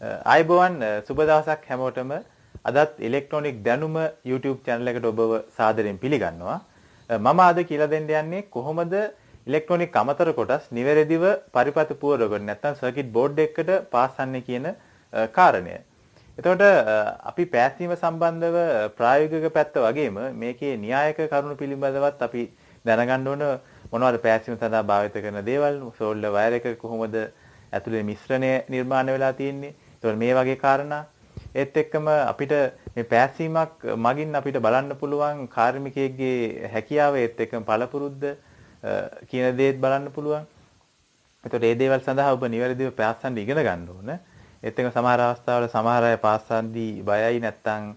ආයුබෝවන් සුබ දවසක් හැමෝටම අදත් ඉලෙක්ට්‍රොනික දැනුම YouTube channel එකට ඔබව සාදරයෙන් පිළිගන්නවා. මම අද කියලා දෙන්න යන්නේ කොහොමද ඉලෙක්ට්‍රොනික අමතර කොටස් නිවැරදිව පරිපථ පුවරගෙන නැත්නම් සර්කිට් බෝඩ් එකකට පාස්සන්නේ කියන කාරණය. එතකොට අපි පැහැදීම සම්බන්ධව ප්‍රායෝගික පැත්ත වගේම මේකේ න්‍යායික කරුණු පිළිබඳවත් අපි දැනගන්න ඕන මොනවද පැහැදීම සඳහා භාවිත කරන දේවල්, සෝල්ඩර් වයර් එක කොහොමද ඇතුලේ මිශ්‍රණය නිර්මාණය වෙලා තියෙන්නේ. ඒතකොට මේ වගේ කාරණා ඒත් එක්කම අපිට මේ පැහැදීමක් මගින් අපිට බලන්න පුළුවන් කාර්මිකයෙක්ගේ හැකියාව ඒත් එක්කම පළපුරුද්ද කියන දේත් බලන්න පුළුවන්. එතකොට මේ දේවල් සඳහා ඔබ නිවැරදිව පාස්සන්න ඉගෙන ගන්න ඕන. ඒත් එක්ක සමහර අවස්ථාවල සමහර අය පාස්සන්දී බයයි නැත්තම්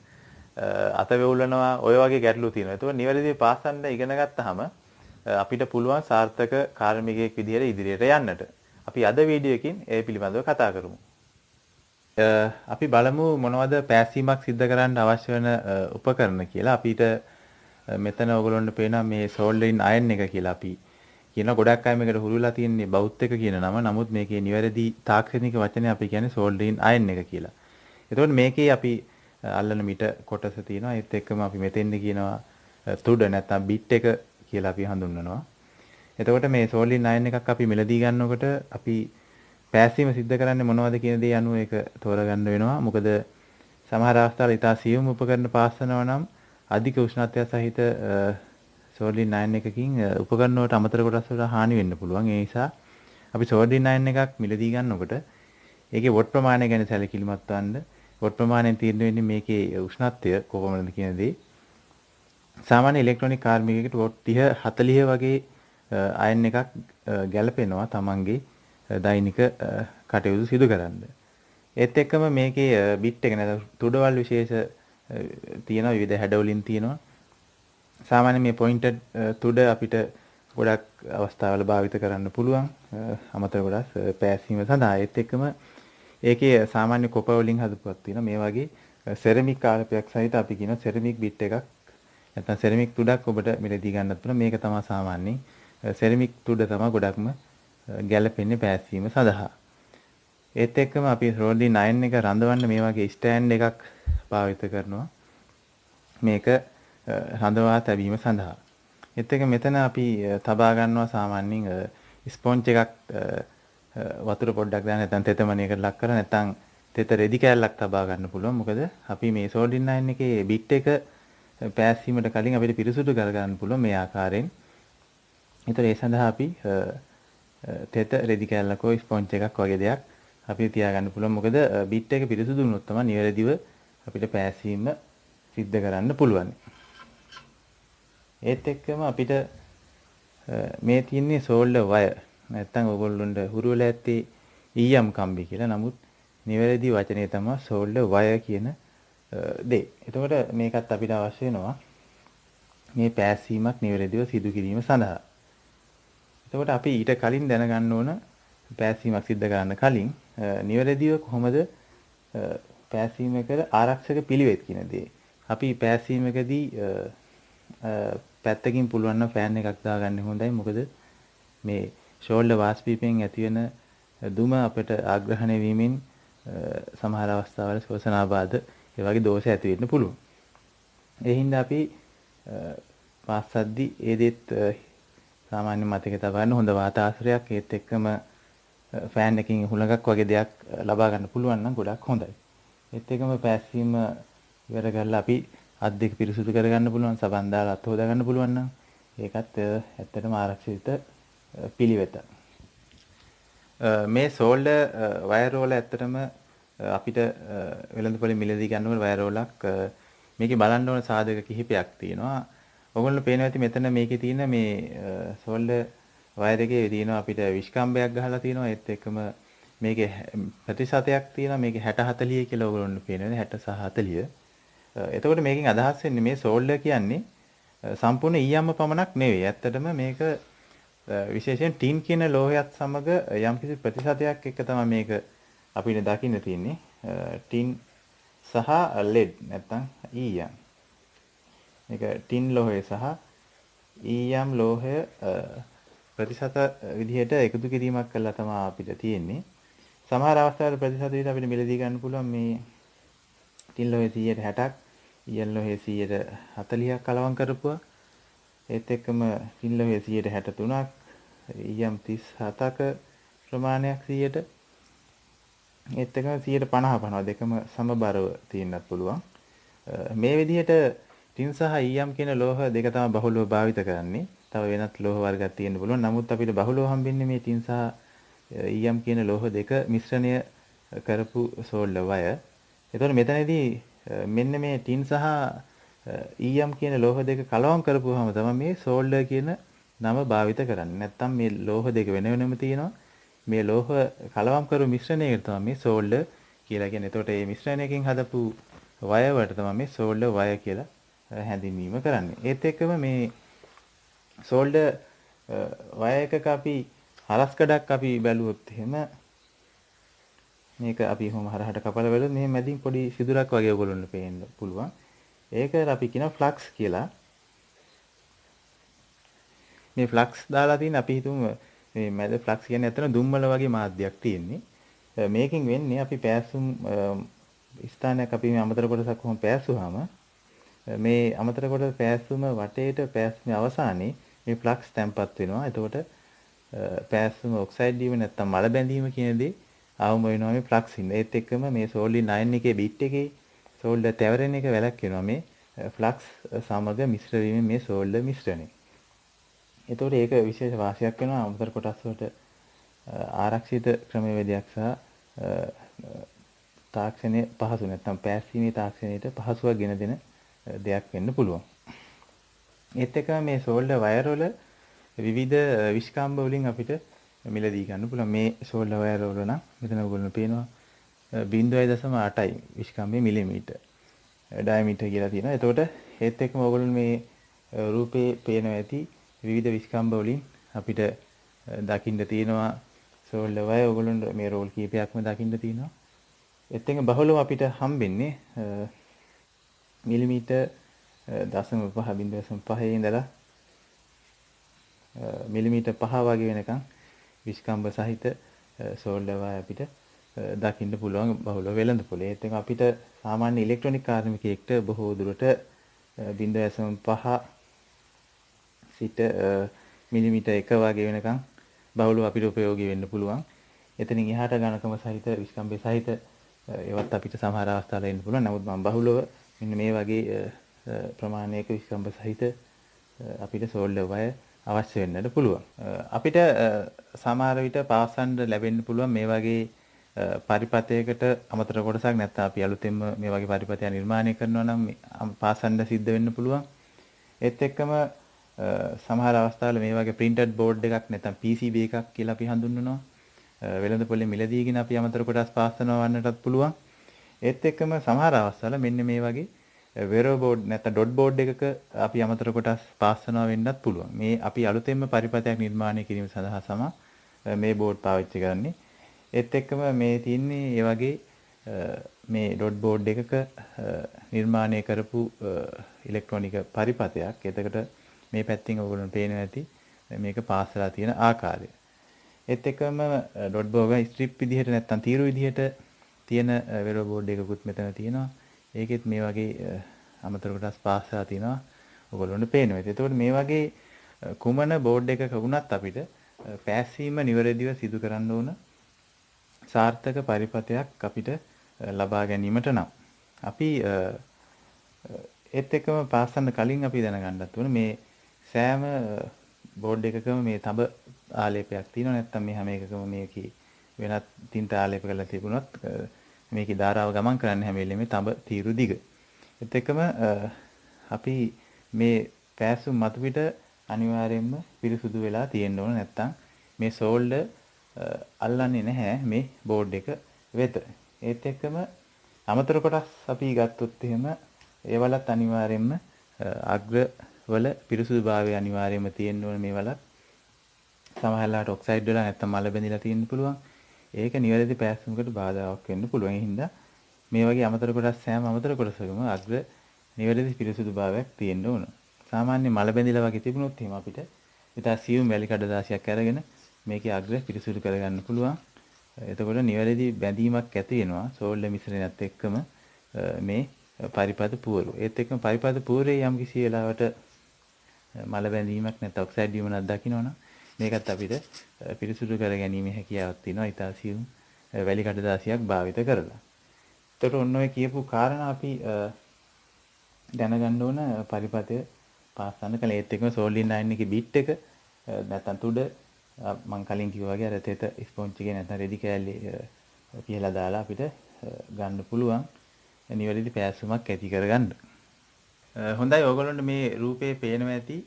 අත වෙවුලනවා ඔය වගේ ගැටලු තියෙනවා. ඒතකොට නිවැරදිව පාස්සන්න ඉගෙන ගත්තාම අපිට පුළුවන් සාර්ථක කාර්මිකයෙක් විදිහට ඉදිරියට යන්නට. අපි අද වීඩියෝ එකකින් ඒ පිළිබඳව කතා කරමු. අපි බලමු මොනවද පැසීමක් සිද්ධ කරන්න අවශ්‍ය වෙන උපකරණ කියලා. අපිට මෙතන ඔයගොල්ලන්ට පේනවා මේ සෝල්ඩරින් අයන් එක කියලා අපි කියන ගොඩක් අය මේකට හුරු වෙලා තියෙන්නේ බෞද්ධ එක කියන නම. නමුත් මේකේ නිවැරදි තාක්ෂණික වචනේ අපි කියන්නේ සෝල්ඩරින් අයන් එක කියලා. එතකොට මේකේ අපි අල්ලන මිට කොටස තියෙනවා. ඒත් එක්කම අපි මෙතෙන්ද කියනවා තුඩ නැත්නම් බිට් එක කියලා අපි හඳුන්වනවා. එතකොට මේ සෝල්ඩරින් අයන් එකක් අපි මිලදී ගන්නකොට අපි පැසීම සිද්ධ කරන්නේ මොනවද කියන දේ අනුව ඒක තෝරගන්න වෙනවා. මොකද සමහර අවස්ථාවල ඉතා සියුම් උපකරණ පාස්සනවා නම් අධික උෂ්ණත්වය සහිත සෝල්ඩරින් අයන් එකකින් උපකරණ වලට අමතර කොටස් වලට හානි වෙන්න පුළුවන්. ඒ නිසා අපි සෝල්ඩරින් අයන් එකක් මිලදී ගන්නකොට ඒකේ වොට් ප්‍රමාණය ගැන සැලකිලිමත් වන්න. වොට් ප්‍රමාණයෙන් තීරණය වෙන්නේ මේකේ උෂ්ණත්වය කොපමණද කියන දේ. සාමාන්‍ය ඉලෙක්ට්‍රොනික කාර්මිකයකට වොට් 30 40 වගේ අයන් එකක් ගැලපෙනවා තමන්ගේ දෛනික කටයුතු සිදු කරන්න. ඒත් එක්කම මේකේ බිට් එක නැත්නම් තුඩවල් විශේෂ තියෙනවා, විවිධ හැඩවලින් තියෙනවා. සාමාන්‍යයෙන් මේ පොයින්ටඩ් තුඩ අපිට ගොඩක් අවස්ථාවල භාවිත කරන්න පුළුවන් අමතර කොටස් පැසීම සඳහා. ඒත් එක්කම ඒකේ සාමාන්‍ය කොප වලින් හදපුවක් තියෙනවා. මේ වගේ සෙරමික් ආලපයක් සහිත අපි කියන සෙරමික් බිට් එකක් නැත්නම් සෙරමික් තුඩක් ඔබට මිලදී ගන්නත් පුළුවන්. මේක තමයි සාමාන්‍යයෙන් සෙරමික් තුඩ තමයි ගොඩක්ම ගැලපෙන්නේ පැසීම සඳහා. ඒත් එක්කම අපි සෝල්ඩරින් අයන් එක රඳවන්න මේ වගේ ස්ටෑන්ඩ් එකක් භාවිත කරනවා. මේක රඳවා තැබීම සඳහා. ඒත් එක්ක මෙතන අපි තබා ගන්නවා සාමාන්‍යයෙන් ස්පොන්ජ් එකක් වතුර පොඩ්ඩක් දාන්න නැත්නම් තෙතමනයකට ලක් කරලා නැත්නම් තෙත රෙදි කෑල්ලක් තබා ගන්න පුළුවන්. මොකද අපි මේ සෝල්ඩරින් අයන් එකේ බිට් එක පැසීමට කලින් අපිට පිරිසුදු කර ගන්න පුළුවන් මේ ආකාරයෙන්. ඒතර ඒ සඳහා අපි තෙත රෙදි කෑල්ලක හෝ ස්පොන්ජ් එකක් වගේ දෙයක් අපි තියාගන්න පුළුවන්. මොකද බිට් එක පිරිසුදු වුණොත් තමයි නිවැරදිව අපිට පැසීම සිද්ධ කරන්න පුළුවන්. ඒත් එක්කම අපිට මේ තියෙන්නේ සෝල්ඩර් වයර් නැත්නම් ඔයගොල්ලොන්ට හුරු වෙලා ඇත්තේ ඊයම් කම්බි කියලා. නමුත් නිවැරදි වචනේ තමයි සෝල්ඩර් වයර් කියන දේ. එතකොට මේකත් අපිට අවශ්‍ය වෙනවා මේ පැසීමක් නිවැරදිව සිදු කිරීම සඳහා. එතකොට අපි ඊට කලින් දැනගන්න ඕන පැසීමක් සිද්ධ කරන්න කලින් නිවැරදිව කොහොමද පැසීමකට ආරක්ෂක පිළිවෙත් කියන දේ. අපි පැසීමකදී පැත්තකින් පුළුවන් නම් ෆෑන් එකක් දාගන්න හොඳයි. මොකද මේ ෂෝල්ඩර් වාෂ්පීපයෙන් ඇතිවෙන දුම අපිට ආග්‍රහණය වීමෙන් සමහර අවස්ථාවල ශ්වසනාබාධ ඒ වගේ දෝෂ ඇති වෙන්න පුළුවන්. ඒ හින්දා අපි පාස්සද්දී ඒ දෙත් සාමාන්‍ය මතක තබන්න හොඳ වාතාශ්‍රයක් ඒත් එක්කම ෆෑන් එකකින් හුලඟක් වගේ දෙයක් ලබා ගන්න පුළුවන් නම් ගොඩක් හොඳයි. ඒත් එක්කම පැසීම ඉවර කරලා අපි අත් දෙක පිරිසුදු කරගන්න පුළුවන්, සබන් දාලා අත් හොදා ගන්න පුළුවන් නම් ඒකත් ඇත්තටම ආරක්ෂිත පිළිවෙත. මේ සෝල්ඩර් වයර් රෝල ඇත්තටම අපිට වෙළඳපොලේ මිලදී ගන්නකොට වයර් රෝලක් මේකේ බලන්න ඕන සාධක කිහිපයක් තියෙනවා. ඔයගොල්ලෝ පේනවා ඇති මෙතන මේකේ තියෙන මේ සෝල්ඩර් වයර් එකේ තියෙනවා අපිට විස්කම්බයක් ගහලා තියෙනවා. ඒත් එක්කම මේකේ ප්‍රතිශතයක් තියෙනවා. මේකේ 60 40 කියලා ඔයගොල්ලෝ පේනවානේ 60 සහ 40. එතකොට මේකෙන් අදහස් වෙන්නේ මේ සෝල්ඩර් කියන්නේ සම්පූර්ණ ඊයම්ම පමණක් නෙවෙයි. ඇත්තටම මේක විශේෂයෙන් ටින් කියන ලෝහයත් සමග යම්කිසි ප්‍රතිශතයක් එක්ක තමයි මේක අපිට දකින්න තියෙන්නේ. ටින් සහ ලෙඩ් නැත්නම් ඊයම්. මේක ටින් ලෝහය සහ ඊයම් ලෝහය ප්‍රතිශත විදිහට එකතු කිරීමක් කළා තමයි අපිට තියෙන්නේ. සමහර අවස්ථාවල ප්‍රතිශත විදිහට අපිට මිලදී ගන්න පුළුවන් මේ ටින් ලෝහේ 160ක්, ඊයන් ලෝහේ 140ක් කලවම් කරපුවා. ඒත් එක්කම ටින් ලෝහේ 163ක්, ඊයම් 37ක ප්‍රමාණයක් 100ට. ඒත් එක්කම 150 දෙකම සමබරව තියෙන්නත් පුළුවන්. මේ විදිහට ටින් සහ ඊයම් කියන ලෝහ දෙක තමයි බහුලව භාවිත කරන්නේ. තව වෙනත් ලෝහ වර්ගයක් තියෙන්න පුළුවන්. නමුත් අපිට බහුලව හම්බෙන්නේ මේ ටින් සහ ඊයම් කියන ලෝහ දෙක මිශ්‍රණය කරපු සෝල්ඩර් වයර්. එතකොට මෙතනදී මෙන්න මේ ටින් සහ ඊයම් කියන ලෝහ දෙක කලවම් කරපුවාම තමයි මේ සෝල්ඩර් කියන නම භාවිත කරන්නේ. නැත්තම් මේ ලෝහ දෙක වෙන වෙනම තියෙනවා. මේ ලෝහ කලවම් කරු මිශ්‍රණයකට තමයි මේ සෝල්ඩර් කියලා කියන්නේ. එතකොට මේ මිශ්‍රණයකින් හදපු වයර් වලට තමයි මේ සෝල්ඩර් වයර් කියලා හැඳින්වීම කරන්නේ. ඒත් එක්කම මේ සෝල්ඩර් වයර් එකක අපි හරස්කඩක් අපි බැලුවොත් එහෙම මේක අපි කොහොම හරහට කපලා බැලුවොත් මෙහෙම මැදින් පොඩි සිදුරක් වගේ ඔයගොල්ලන්ට පේන්න පුළුවන්. ඒකට අපි කියනවා ෆ්ලක්ස් කියලා. මේ ෆ්ලක්ස් දාලා තියෙන අපි හිතමු මේ මැද ෆ්ලක්ස් කියන්නේ අතන දුම්මල වගේ මාධ්‍යයක් තියෙන්නේ. මේකෙන් වෙන්නේ අපි පෑසුම් ස්ථානයක් අපි මේ අමතර කොටසක් කොහොම පෑසුවාම මේ අමතර කොටස පෑසුම වටේට පෑසුමේ අවසානයේ මේ ෆ්ලක්ස් තැම්පත් වෙනවා. එතකොට පෑසුම ඔක්සයිඩ් වීම නැත්තම් මල බැඳීම කියන දේ අවම වෙනවා මේ ෆ්ලක්ස් ඉන්න. ඒත් එක්කම මේ සෝල්ඩර් 9 එකේ බිට් එකේ සෝල්ඩර් තැවරෙන එක වැළැක්වෙනවා මේ ෆ්ලක්ස් සමග මිශ්‍ර වීමෙන් මේ සෝල්ඩර් මිශ්‍රණය. එතකොට ඒක විශේෂ වාසියක් වෙනවා අමතර කොටස් වලට ආරක්ෂිත ක්‍රමවේදයක් සහ තාක්ෂණයේ පහසු නැත්නම් පෑසීමේ තාක්ෂණයට පහසුවක් ගෙන දෙන දෙයක් වෙන්න පුළුවන්. ඒත් එක්කම මේ සෝල්ඩර් වයර් වල විවිධ විස්කම්බ වලින් අපිට මිලදී ගන්න පුළුවන්. මේ සෝල්ඩර් වයර් වල නම් මෙතන ඔයගොල්ලෝ පේනවා 0.8යි විස්කම්බේ මිලිමීටර් ඩයමීටර් කියලා තියෙනවා. එතකොට ඒත් එක්කම ඔයගොල්ලෝ මේ රූපේ පේනවා ඇති විවිධ විස්කම්බ වලින් අපිට දකින්න තියෙනවා සෝල්ඩර් වයර් ඔයගොල්ලන්ට මේ රෝල් කීපයක්ම දකින්න තියෙනවා. ඒත් එක්ක බහුලව අපිට හම්බෙන්නේ මිලිමීටර් 0.5 ඉඳලා මිලිමීටර් 5 වගේ වෙනකන් විස්කම්බ සහිත සෝල්ඩර් වයර් අපිට දකින්න පුළුවන් බහුලව වෙළඳ පොලේ. ඒත් එක්ක අපිට සාමාන්‍ය ඉලෙක්ට්‍රොනික කාර්මිකයෙක්ට බොහෝ දුරට 0.5 සිට මිලිමීටර් 1 වගේ වෙනකන් බහුලව අපිට ප්‍රයෝගී වෙන්න පුළුවන්. එතනින් එහාට ඝනකම සහිත විස්කම්බේ සහිත ඒවත් අපිට සමහර අවස්ථාවල එන්න පුළුවන්. නමුත් මම බහුලව මෙන්න මේ වගේ ප්‍රමාණයක විස්කම්බ සහිත අපිට සෝල්ඩර් වයර් අවශ්‍ය වෙන්නට පුළුවන්. අපිට සමහර විට පාසන්න ලැබෙන්න පුළුවන් මේ වගේ පරිපතයකට අමතර කොටසක් නැත්නම් අපි අලුතෙන්ම මේ වගේ පරිපතයක් නිර්මාණය කරනවා නම් පාසන්න සිද්ධ වෙන්න පුළුවන්. ඒත් එක්කම සමහර අවස්ථාවල මේ වගේ printed board එකක් නැත්නම් PCB එකක් කියලා අපි හඳුන්වනවා. වෙළඳ පොලේ මිලදීගෙන අපි අමතර කොටස් පාස්සනවා වන්නටත් පුළුවන්. ඒත් එක්කම සමහර අවස්ථාවල මෙන්න මේ වගේ වෙරෝ බෝඩ් නැත්නම් ඩොට් බෝඩ් එකක අපි අමතර කොටස් පාස්සනවා වෙන්නත් පුළුවන්. මේ අපි අලුතෙන්ම පරිපතයක් නිර්මාණය කිරීම සඳහා මේ බෝඩ් පාවිච්චි කරන්නේ. ඒත් එක්කම මේ තියෙන්නේ ඒ වගේ මේ ඩොට් බෝඩ් එකක නිර්මාණය කරපු ඉලෙක්ට්‍රොනික පරිපතයක්. එතකොට මේ පැත්තෙන් ඔයගොල්ලන්ට පේනවා ඇති මේක පාස්සලා තියෙන ආකාරය. ඒත් එක්කම ඩොට් බෝඩ් එක ස්ට්‍රිප් විදිහට නැත්නම් තීරු විදිහට තියෙන වෙරෝ බෝඩ් එකකුත් මෙතන තියෙනවා. ඒකෙත් මේ වගේ අමතර කොටස් පාස්සලා තියෙනවා ඔයගොල්ලන්ට පේනවා. එතකොට මේ වගේ කුමන බෝඩ් එකක වුණත් අපිට පෑසීම නිවැරදිව සිදු කරන්න ඕන සාර්ථක පරිපතයක් අපිට ලබා ගැනීමට නම් අපි ඒත් එක්කම පාස්සන්න කලින් අපි දැනගන්නත් ඕන මේ සෑම බෝඩ් එකකම මේ තඹ ආලේපයක් තියෙනවා. නැත්නම් මේ හැම එකකම මේකේ වෙනත් තින්ත ආලේප කරලා තිබුණොත් මේකේ ධාරාව ගමන් කරන්නේ හැම වෙලෙම තඹ තීරු දිග. ඒත් එක්කම අපි මේ පෑසුම් මතු පිට අනිවාර්යයෙන්ම පිරිසුදු වෙලා තියෙන්න ඕන. නැත්නම් මේ සෝල්ඩර් අල්ලන්නේ නැහැ මේ බෝඩ් එක වෙත. ඒත් එක්කම අමතර කොටස් අපි ගත්තොත් එහෙම ඒවලත් අනිවාර්යයෙන්ම අග්‍රවල පිරිසුදුභාවය අනිවාර්යයෙන්ම තියෙන්න ඕන. මේවලත් සමහරවිට ඔක්සයිඩ් වල නැත්නම් මල බැඳිලා තියෙන්න පුළුවන්. ඒක නිවැරදි පෑසුමකට බාධාවක් වෙන්න පුළුවන්. ඒ හින්දා මේ වගේ අමතර කොටස් සෑම අමතර කොටසකම අග්‍ර නිවැරදි පිරිසුදුභාවයක් තියෙන්න ඕන. සාමාන්‍ය මල බැඳිලා වගේ තිබුණොත් එහෙම අපිට ඊට සියුම් වැලි කඩදාසියක් අරගෙන මේකේ අග්‍ර පිරිසුදු කරගන්න පුළුවන්. එතකොට නිවැරදි බැඳීමක් ඇති වෙනවා සෝල්ඩර් මිශ්‍රණයත් එක්කම මේ පරිපත පුවරු. ඒත් එක්කම පරිපත පුවරේ යම් කිසි වෙලාවට මල බැඳීමක් නැත්නම් ඔක්සයිඩ් වීමක් දකින්නවනම් මේකත් අපිට පිරිසුදු කර ගැනීමේ හැකියාවක් තියෙනවා. ඊටාසියුම් වැලි කඩදාසියක් භාවිත කරලා. එතකොට ඔන්න ඔය කියපු කාරණා අපි දැනගන්න ඕන පරිපතය පාස් කරන්න කලින්. ඒත් එක්කම සෝල්ඩර් 9 එකේ බිට් එක නැත්නම් තුඩ මම කලින් කිව්වා වගේ අර තෙත ස්පොන්ජ් එකේ නැත්නම් රෙදි කෑල්ලේ පිහලා දාලා අපිට ගන්න පුළුවන් නිවැරදි පෑසුමක් ඇති කරගන්න. හොඳයි ඔයගොල්ලන්ට මේ රූපේ පේනවා ඇති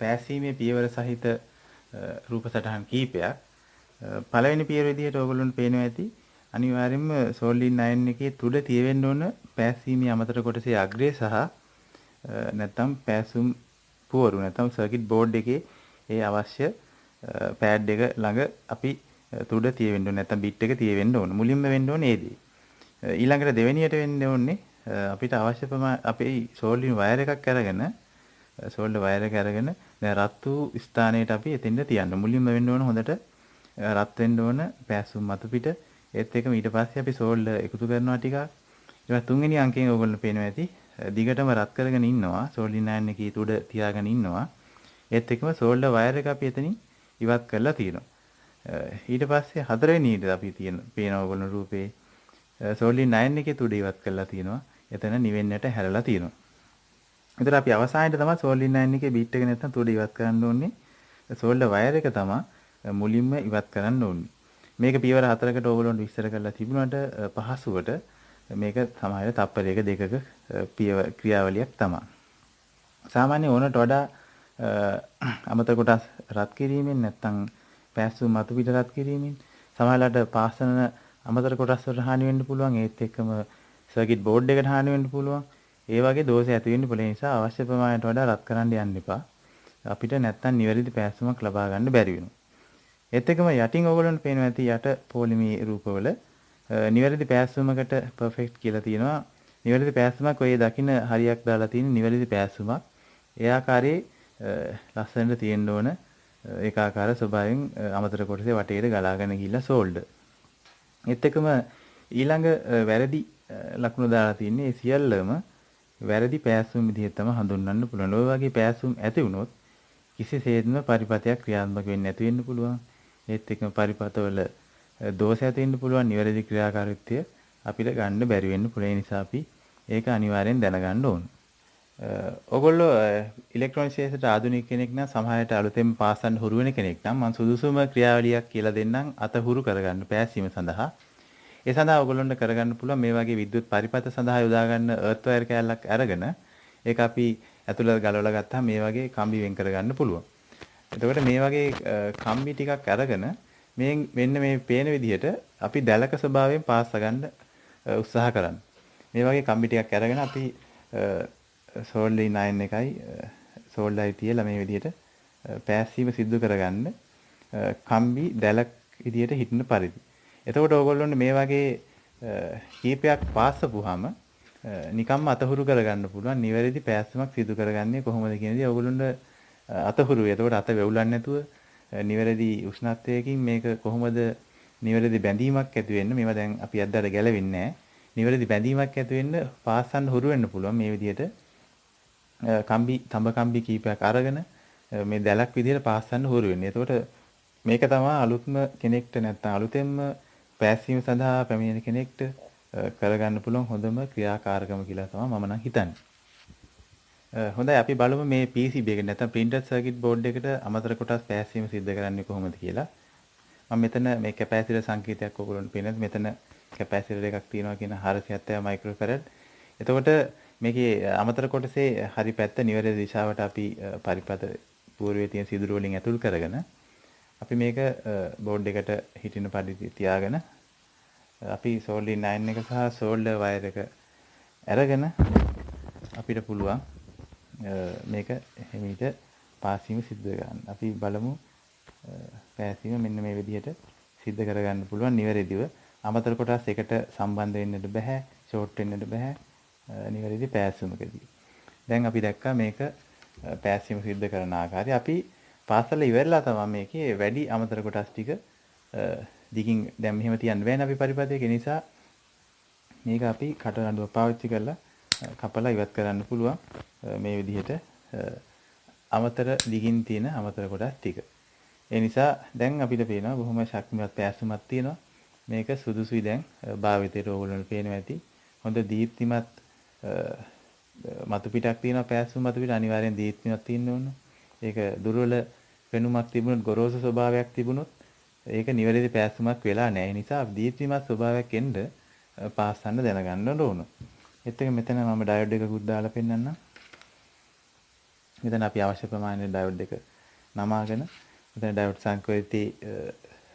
පෑසීමේ පියවර සහිත රූප සටහන් කීපයක්. පළවෙනි පියවර විදිහට ඔයගොල්ලන්ට පේනවා ඇති අනිවාර්යයෙන්ම සෝල්ඩර් 9 එකේ තුඩ තියෙවෙන්න ඕන පෑසීමේ අමතර කොටසේ අග්‍රය සහ නැත්නම් පෑසුම් පුවරු නැත්නම් සර්කිට් බෝඩ් එකේ ඒ අවශ්‍ය පෑඩ් එක ළඟ අපි තුඩ තියෙවෙන්න ඕනේ නැත්නම් බිට් එක තියෙවෙන්න ඕන. මුලින්ම වෙන්න ඕනේ ඒ දේ. ඊළඟට දෙවෙනියට වෙන්න ඕනේ අපිට අවශ්‍ය ප්‍රමාණය අපේ සෝල්ඩර් වයර් එකක් අරගෙන සෝල්ඩර් වයර් එක අරගෙන දැන් රත් වූ ස්ථානයට අපි එතෙන්ද තියන්න. මුලින්ම වෙන්න ඕන හොඳට රත් වෙන්න ඕන පෑසුම් මතු පිට. ඒත් එක්කම ඊට පස්සේ අපි සෝල්ඩර් එකතු කරනවා ටිකක්. ඊට තුන්වෙනි අංකයෙන් ඔයගොල්ලෝ පේනවා ඇති දිගටම රත් කරගෙන ඉන්නවා සෝල්ඩර් 9 එකේ තුඩ තියාගෙන ඉන්නවා. ඒත් එක්කම සෝල්ඩර් වයර් එක අපි එතනින් ඉවත් කරලා තියෙනවා. ඊට පස්සේ හතරවෙනි ඊට අපි තියෙන පේන ඔයගොල්ලෝ රූපේ සෝල්ඩර් 9 එකේ තුඩ ඉවත් කරලා තියෙනවා. එතන නිවෙන්නට හැරලා තියෙනවා. ඒතර අපි අවසානයේ තමයි සෝල්ඩර් 9 එකේ බීට් එක නැත්තම් තුඩ ඉවත් කරන්න ඕනේ. සෝල්ඩර් වයර් එක තමයි මුලින්ම ඉවත් කරන්න ඕනේ. මේක පියවර 4කට ඕගොල්ලොන්ට විස්තර කරලා තිබුණාට පහසුවට මේක සමහර තප්පරයක දෙකක ක්‍රියාවලියක් තමයි. සාමාන්‍ය ඕනට වඩා අමතර කොටස් රත් කිරීමෙන් නැත්තම් පෑසුම් මතු පිට රත් කිරීමෙන් සමහරවිට පාසන අමතර කොටස් වලට හානි වෙන්න පුළුවන්. ඒත් එක්කම සර්කිට් බෝඩ් එකට හානි වෙන්න පුළුවන්. ඒ වගේ දෝෂ ඇති වෙන්න පුළුවන් නිසා අවශ්‍ය ප්‍රමාණයට වඩා රත් කරන්න යන්න එපා. අපිට නැත්තම් නිවැරදි පෑසුමක් ලබා ගන්න බැරි වෙනවා. ඒත් එක්කම යටින් ඕගොල්ලන්ට පේනවා ඇති යට පොලිමේ රූපවල නිවැරදි පෑසුමකට පර්ෆෙක්ට් කියලා තියෙනවා. නිවැරදි පෑසුමක් ඔය දකින්න හරියක් දාලා තියෙන නිවැරදි පෑසුමක්. ඒ ආකාරයේ ලස්සනට තියෙන්න ඕන ඒකාකාර ස්වභාවයෙන් අමතර කොටසේ වටේට ගලාගෙන ගිහිල්ලා සෝල්ඩර්. ඒත් එක්කම ඊළඟ වැරදි ලකුණු දාලා තින්නේ සියල්ලම වැරදි පෑසුම් විදිහට තමයි හඳුන්වන්න පුළුවන්. ඔය වගේ පෑසුම් ඇති වුණොත් කිසිසේත්ම පරිපතයක් ක්‍රියාත්මක වෙන්නේ නැති වෙන්න පුළුවන්. ඒත් එක්කම පරිපතවල දෝෂ ඇති වෙන්න පුළුවන්. නිවැරදි ක්‍රියාකාරීත්වය අපිට ගන්න බැරි වෙන්න පුළුවන්. ඒ නිසා අපි ඒක අනිවාර්යෙන් දැනගන්න ඕන. ඔයගොල්ලෝ ඉලෙක්ට්‍රොනික ශාස්ත්‍රයට ආධුනික කෙනෙක් නම් සමහරවිට අලුතෙන් පාස් කරන්න හුරු වෙන කෙනෙක් නම් මම සුදුසුම ක්‍රියාවලියක් කියලා දෙන්නම් අත හුරු කරගන්න පෑසීම සඳහා. ඒ සඳහා ඔයගොල්ලන්ට කරගන්න පුළුවන් මේ වගේ විද්‍යුත් පරිපත සඳහා යොදා ගන්න අර්ත් වයර් කෑල්ලක් අරගෙන ඒක අපි ඇතුළට ගලවලා ගත්තාම මේ වගේ කම්බි වෙන් කරගන්න පුළුවන්. එතකොට මේ වගේ කම්බි ටිකක් අරගෙන මේ මෙන්න මේ පේන විදිහට අපි දැලක ස්වභාවයෙන් පාස් ගන්න උත්සාහ කරන්න. මේ වගේ කම්බි ටිකක් අරගෙන අපි සෝල්ඩර් 9 එකයි සෝල්ඩර් තියලා මේ විදිහට පෑසීම සිදු කරගන්න කම්බි දැලක් විදිහට හිටින පරිදි. එතකොට ඕගොල්ලොන්ට මේ වගේ කීපයක් පාස්සපුවාම නිකම්ම අතහුරු කරගන්න පුළුවන් නිවැරදි පෑසීමක් සිදු කරගන්නේ කොහොමද කියන දේ ඕගොල්ලොන්ට අතහුරුයි. එතකොට අත වෙවුලන්නේ නැතුව නිවැරදි උෂ්ණත්වයකින් මේක කොහොමද නිවැරදි බැඳීමක් ඇති වෙන්න මේවා දැන් අපි අද්දාට ගැලවෙන්නේ නැහැ. නිවැරදි බැඳීමක් ඇති වෙන්න පාස්සන්න හුරු වෙන්න පුළුවන් මේ විදිහට තඹ කම්බි කීපයක් අරගෙන මේ දැලක් විදිහට පාස්සන්න හුරු වෙන්නේ. එතකොට මේක තමයි අලුත්ම කෙනෙක්ට නැත්නම් අලුතෙන්ම පෑසීම සඳහා පැමිණෙන කෙනෙක්ට කරගන්න පුළුවන් හොඳම ක්‍රියාකාරකම කියලා තමයි මම නම් හිතන්නේ. හොඳයි අපි බලමු මේ PCB එක නැත්නම් printed circuit board එකට අමතර කොටස් පෑසීම සිද්ධ කරන්නේ කොහොමද කියලා. මම මෙතන මේ කැපැසිටර් සංකේතයක් ඔයගොල්ලන්ට පේනද මෙතන කැපැසිටර් එකක් තියෙනවා කියන 470 මයික්‍රෝෆැරඩ්. එතකොට මේකේ අමතර කොටසේ හරි පැත්ත නිවැරදි දිශාවට අපි පරිපත පූර්වයේ තියෙන සිදුරු වලින් ඇතුල් කරගෙන අපි මේක බෝඩ් එකට හිටින පරිදි තියාගෙන අපි සෝල්ඩර් 9 එක සහ සෝල්ඩර් වයර් එක අරගෙන අපිට පුළුවන් මේක හිමීට පාසීම සිද්ධ කරගන්න. අපි බලමු පෑසීම මෙන්න මේ විදිහට සිද්ධ කරගන්න පුළුවන් නිවැරදිව. අමතර කොටස් එකට සම්බන්ධ වෙන්නට බෑ, ෂෝට් වෙන්නට බෑ නිවැරදි පෑසීමකදී. දැන් අපි දැක්කා මේක පෑසීම සිද්ධ කරන ආකාරය. අපි පාසල ඉවරලා තමයි මේකේ වැඩි අමතර කොටස් ටික දිගින් දැන් මෙහෙම තියන්න බෑනේ අපි පරිපතයක. ඒ නිසා මේක අපි කටරඬුව පාවිච්චි කරලා කපලා ඉවත් කරන්න පුළුවන්. මේ විදිහට අමතර දිගින් තියෙන අමතර කොටස් ටික. ඒ නිසා දැන් අපිට පේනවා බොහොම ශක්තිමත් පෑස්සුමක් තියෙනවා. මේක සුදුසුයි දැන් භාවිතයට ඕගොල්ලන්ට පේනවා ඇති. හොඳ දීප්තිමත් මතු පිටක් තියෙනවා පෑස්සුම මතු පිට අනිවාර්යෙන් දීප්තිමත් තියෙන්න ඕන. ඒක දුර්වල පෙනුමක් තිබුණොත් ගොරෝසු ස්වභාවයක් තිබුණොත් ඒක නිවැරදි පෑස්සුමක් වෙලා නැහැ. ඒ නිසා දීප්තිමත් ස්වභාවයක් එන්න පාස්සන්න දැනගන්න ඕන. ඒත් එක මෙතන මම ඩයෝඩ් එකකුත් දාලා පෙන්නන්නම්. මෙතන අපි අවශ්‍ය ප්‍රමාණයට ඩයෝඩ් එක නමාගෙන මෙතන ඩයෝඩ් සංකේතී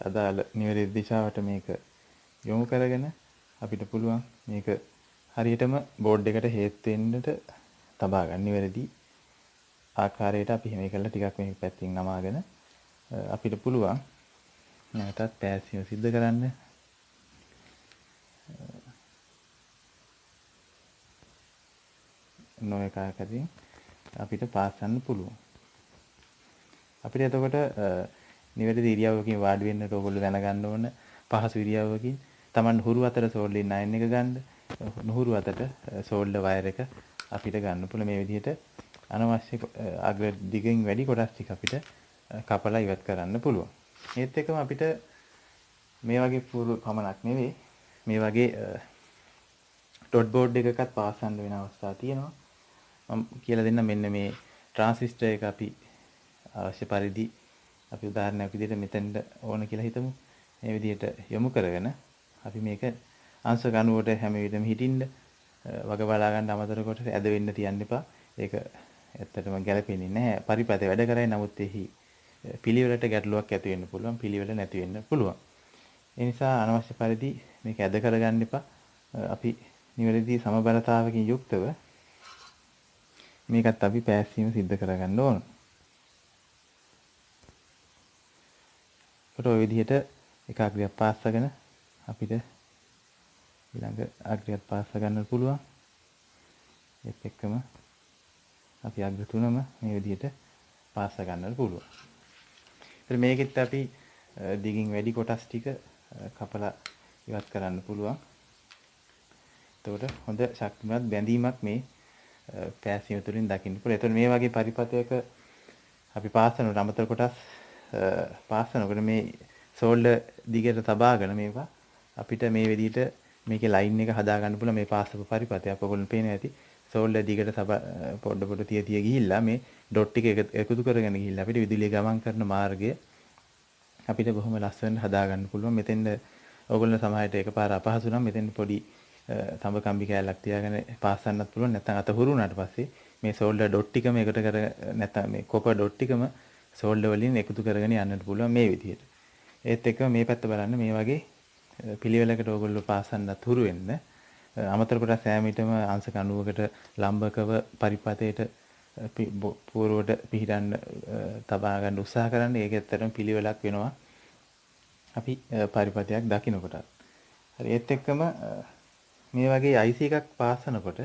අදාළ නිවැරදි දිශාවට මේක යොමු කරගෙන අපිට පුළුවන් මේක හරියටම බෝඩ් එකට හේතු වෙන්නට තබා ගන්න නිවැරදි ආකාරයට අපි මේ කළා ටිකක් මේ පැත්තෙන් නමාගෙන අපිට පුළුවන් නැවතත් පෑසීම සිද්ධ කරන්න. නොඑකාකදී අපිට පාස්සන්න පුළුවන්. අපිට එතකොට නිවැරදි ඉරියව්වකින් වාඩි වෙන්නට ඕගොල්ලෝ දැනගන්න ඕන පහසු ඉරියව්වකින් Taman හුරු අතට සෝල්ඩර් 9 එක ගන්න. නුහුරු අතට සෝල්ඩර් වයර් එක අපිට ගන්න පුළුවන්. මේ විදිහට අනවශ්‍ය අග්‍ර දිගින් වැඩි කොටස් ටික අපිට කපලා ඉවත් කරන්න පුළුවන්. ඒත් එක්කම අපිට මේ වගේ පුරු පමණක් නෙවෙයි මේ වගේ ඩොට් බෝඩ් එකකත් පාසන්න වෙන අවස්ථා තියෙනවා. මම කියලා දෙන්න මෙන්න මේ ට්‍රාන්සිස්ටර් එක අපි අවශ්‍ය පරිදි අපි උදාහරණයක් විදිහට මෙතෙන්ට ඕන කියලා හිතමු. මේ විදිහට යොමු කරගෙන අපි මේක අංශ ගණුවට හැම විටම හිටින්න වග බලා ගන්න අමතර කොට ඇද වෙන්න තියන්න එපා. ඒක ඇත්තටම ගැලපෙන්නේ නැහැ. පරිපතේ වැඩ කරයි නමුත් එහි පිළිවෙලට ගැටලුවක් ඇති වෙන්න පුළුවන්. පිළිවෙල නැති වෙන්න පුළුවන්. ඒ නිසා අනවශ්‍ය පරිදි මේක ඇද කරගන්න එපා. අපි නිවැරදි සමබරතාවකින් යුක්තව මේකත් අපි පෑස්සීම සිද්ධ කරගන්න ඕන. කොට ඔය විදිහට එක අග්‍රයක් පාස්සගෙන අපිට ඊළඟ අග්‍රයක් පාස්ස ගන්න පුළුවන්. ඒත් එක්කම අපි අග්‍ර තුනම මේ විදිහට පාස්ස ගන්න පුළුවන්. ඉතින් මේකෙත් අපි දිගින් වැඩි කොටස් ටික කපලා ඉවත් කරන්න පුළුවන්. එතකොට හොඳ ශක්තිමත් බැඳීමක් මේ පෑසීම තුළින් දකින්න පුළුවන්. එතකොට මේ වගේ පරිපතයක අපි පාස්සනට අමතර කොටස් පාස්සනකොට මේ සෝල්ඩර් දිගට තබාගෙන මේවා අපිට මේ විදිහට මේකේ ලයින් එක හදා ගන්න පුළුවන්. මේ පාස්සපු පරිපතය අපගොල්ලන් පේනවා ඇති. සෝල්ඩර් දිගට පොඩ තිය ගිහිල්ලා මේ ඩොට් ටික එකතු කරගෙන ගිහිල්ලා අපිට විදුලිය ගමන් කරන මාර්ගය අපිට බොහොම ලස්සනට හදා ගන්න පුළුවන්. මෙතෙන්ද ඕගොල්ලෝ සමහරට එකපාර අපහසු නම් මෙතෙන් පොඩි තඹ කම්බි කෑල්ලක් තියාගෙන පාස්සන්නත් පුළුවන්. නැත්නම් අත හුරු වුණාට පස්සේ මේ සෝල්ඩර් ඩොට් ටිකම එකට කර නැත්නම් මේ කොපර් ඩොට් ටිකම සෝල්ඩර් වලින් එකතු කරගෙන යන්නත් පුළුවන් මේ විදිහට. ඒත් එක්කම මේ පැත්ත බලන්න මේ වගේ පිළිවෙලකට ඕගොල්ලෝ පාස්සන්නත් හුරු වෙන්න. අමතර කොටස් සෑමීටම අංශ 90කට ලම්බකව පරිපතේට පූර්වට පිහිටන්න තබා ගන්න උත්සාහ කරන්න. ඒක ඇත්තටම පිළිවෙලක් වෙනවා. අපි පරිපතයක් දකින්නකොට. හරි ඒත් එක්කම මේ වගේ IC එකක් පාස්සනකොට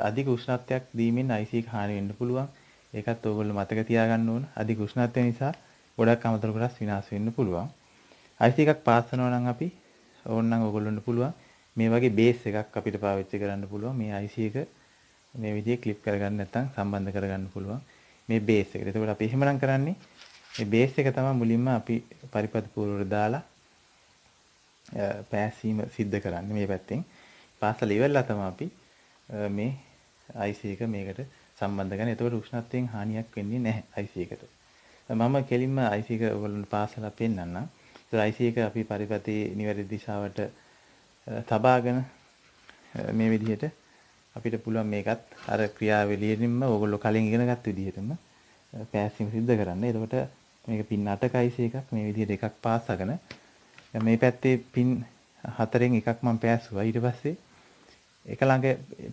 අධික උෂ්ණත්වයක් දීමෙන් IC එක හානි වෙන්න පුළුවන්. ඒකත් ඕගොල්ලෝ මතක තියාගන්න ඕන. අධික උෂ්ණත්වය නිසා ගොඩක් අමතර කොටස් විනාශ වෙන්න පුළුවන්. IC එකක් පාස්සනවා නම් අපි ඕනනම් ඕගොල්ලන්ට පුළුවන් මේ වගේ බේස් එකක් අපිට පාවිච්චි කරන්න පුළුවන්. මේ IC එක මේ විදිහේ ක්ලිප් කරගන්න නැත්නම් සම්බන්ධ කරගන්න පුළුවන් මේ බේස් එකට. එතකොට අපි එහෙමනම් කරන්නේ මේ බේස් එක තමයි මුලින්ම අපි පරිපත පූර්වයට දාලා පෑසීම සිද්ධ කරන්නේ මේ පැත්තෙන්. පාසල ඉවරලා තමයි අපි මේ IC එක මේකට සම්බන්ධ කරන්නේ. එතකොට උෂ්ණත්වයෙන් හානියක් වෙන්නේ නැහැ IC එකට. මම කෙලින්ම IC එක ඔයගොල්ලන්ට පාසලා පෙන්නන්නම්. IC එක අපි පරිපතේ නිවැරදි දිශාවට තබාගෙන මේ විදිහට අපිට පුළුවන් මේකත් අර ක්‍රියාවලියෙන්ම ඕගොල්ලෝ කලින් ඉගෙනගත් විදිහටම පෑසීම සිද්ධ කරන්න. එතකොට මේක පින් 8ක IC එකක් මේ විදිහට එකක් පාස්සගෙන මේ පැත්තේ පින් 4න් එකක් මම පෑස්සුවා. ඊට පස්සේ එක ළඟ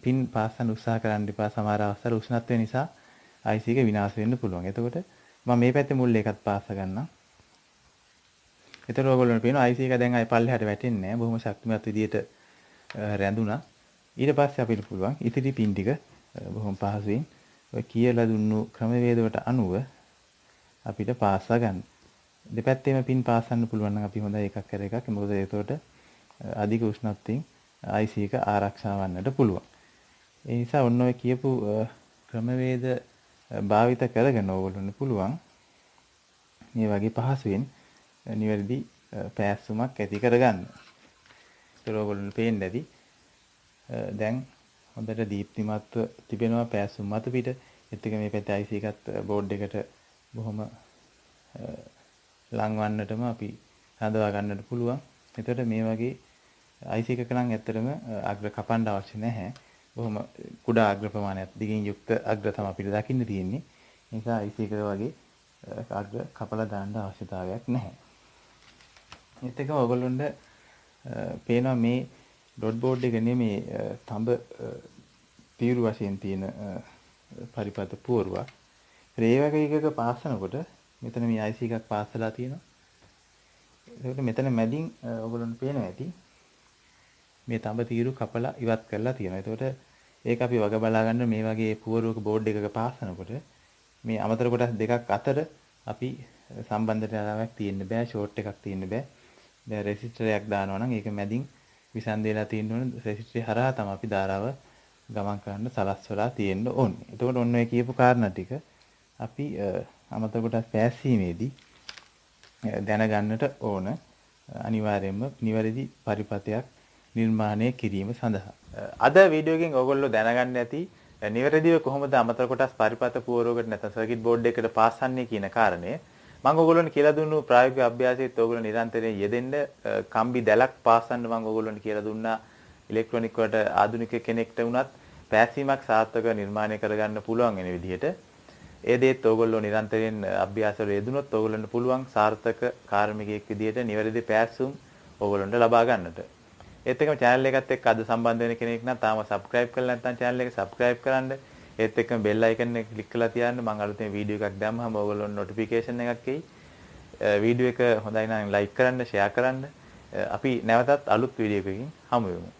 පින් පාස්සන්න උත්සාහ කරන්න එපා. සමහර අවස්ථාවල උෂ්ණත්වය නිසා IC එක විනාශ වෙන්න පුළුවන්. එතකොට මම මේ පැත්තේ මුල් එකත් පාස්ස ගන්නම්. එතකොට ඔයගොල්ලන්ට පේනවා IC එක දැන් ආයි පල්ලෙහාට වැටෙන්නේ නැහැ. බොහොම ශක්තිමත් විදියට රැඳුණා. ඊට පස්සේ අපිට පුළුවන් ඉතිරි පින් ටික බොහොම පහසුවෙන් ඔය කියලා දුන්නු ක්‍රමවේද වලට අනුව අපිට පාස්සා ගන්න. දෙපැත්තේම පින් පාසන්න පුළුවන් නම් අපි හොඳයි එකක් කර එකක්. මොකද ඒතකොට අධික උෂ්ණත්වයෙන් IC එක ආරක්ෂා වන්නට පුළුවන්. ඒ නිසා ඔන්න ඔය කියපු ක්‍රමවේද භාවිත කරගෙන ඕගොල්ලන්ට පුළුවන් මේ වගේ පහසුවෙන් නිවැරදි පෑස්සුමක් ඇති කරගන්න. ඒක ඕගොල්ලන්ට පේන්න ඇති. දැන් හොඳට දීප්තිමත්ව තිබෙනවා පෑස්සුම් මත පිට. ඒත් එක මේ පැත්තේ IC එකත් බෝඩ් එකට බොහොම ලං වන්නටම අපි හඳවා ගන්නට පුළුවන්. එතකොට මේ වගේ IC එකක නම් ඇත්තටම අග්‍ර කපන්න අවශ්‍ය නැහැ. බොහොම කුඩා අග්‍ර ප්‍රමාණයක් දිගින් යුක්ත අග්‍ර තමයි අපිට දකින්න තියෙන්නේ. ඒ නිසා IC එක වගේ අග්‍ර කපලා දාන්න අවශ්‍යතාවයක් නැහැ. ඒත් එකම ඔයගොල්ලොන්ට පේනවා මේ ඩොට් බෝඩ් එක නෙමේ තඹ තීරු වශයෙන් තියෙන පරිපත පුවරුවක්. ඒ වගේ එකක පාස්සනකොට මෙතන මේ IC එකක් පාස්සලා තියෙනවා. ඒකට මෙතන මැදින් ඔයගොල්ලන්ට පේනවා ඇති මේ තඹ තීරු කපලා ඉවත් කරලා තියෙනවා. ඒකට ඒක අපි වග බලා ගන්න මේ වගේ පුවරුවක බෝඩ් එකක පාස්සනකොට මේ අමතර කොටස් දෙකක් අතර අපි සම්බන්ධතාවයක් තියෙන්න බෑ, ෂෝට් එකක් තියෙන්න බෑ. දැන් රෙසිස්ටරයක් දානවා නම් ඒක මැදින් විසන්දේලා තියෙන්න ඕන. රෙසිස්ටරය හරහා තමයි අපි ධාරාව ගමන් කරන්න සලස්වලා තියෙන්න ඕනේ. එතකොට ඔන්න ඔය කියපු කාරණා ටික අපි අමතර කොටස් පෑස්සීමේදී දැනගන්නට ඕන. අනිවාර්යයෙන්ම නිවැරදි පරිපතයක් නිර්මාණය කිරීම සඳහා. අද වීඩියෝ එකෙන් ඔයගොල්ලෝ දැනගන්න ඇති නිවැරදිව කොහොමද අමතර කොටස් පරිපත පුවරුවකට නැත්නම් සර්කිට් බෝඩ් එකකට පාස්සන්නේ කියන කාරණය මම ඔයගොල්ලන්ට කියලා දුන්නු ප්‍රායෝගික අභ්‍යාසයේත් ඔයගොල්ලෝ නිරන්තරයෙන් යෙදෙන්න කම්බි දැලක් පාස්සන්න මම ඔයගොල්ලන්ට කියලා දුන්නා. ඉලෙක්ට්‍රොනික වලට ආධුනික කෙනෙක්ට වුණත් පෑසීමක් සාර්ථකව නිර්මාණය කරගන්න පුළුවන් වෙන විදිහට ඒ දේත් ඔයගොල්ලෝ නිරන්තරයෙන් අභ්‍යාසවල යෙදුනොත් ඔයගොල්ලන්ට පුළුවන් සාර්ථක කාර්මිකයෙක් විදිහට නිවැරදි පෑසුම් ඔයගොල්ලන්ට ලබා ගන්නට. ඒත් එක්කම channel එකත් එක්ක අද සම්බන්ධ වෙන කෙනෙක් නම් තාම subscribe කරලා නැත්නම් channel එක subscribe කරන්න. ඒත් එක්කම bell icon එක click කරලා තියන්න. මම අලුතෙන් වීඩියෝ එකක් දැම්මම ඔයගොල්ලොන්ට notification එකක් එයි. වීඩියෝ එක හොඳයි නම් like කරන්න, share කරන්න. අපි නැවතත් අලුත් වීඩියෝ එකකින් හමු වෙමු.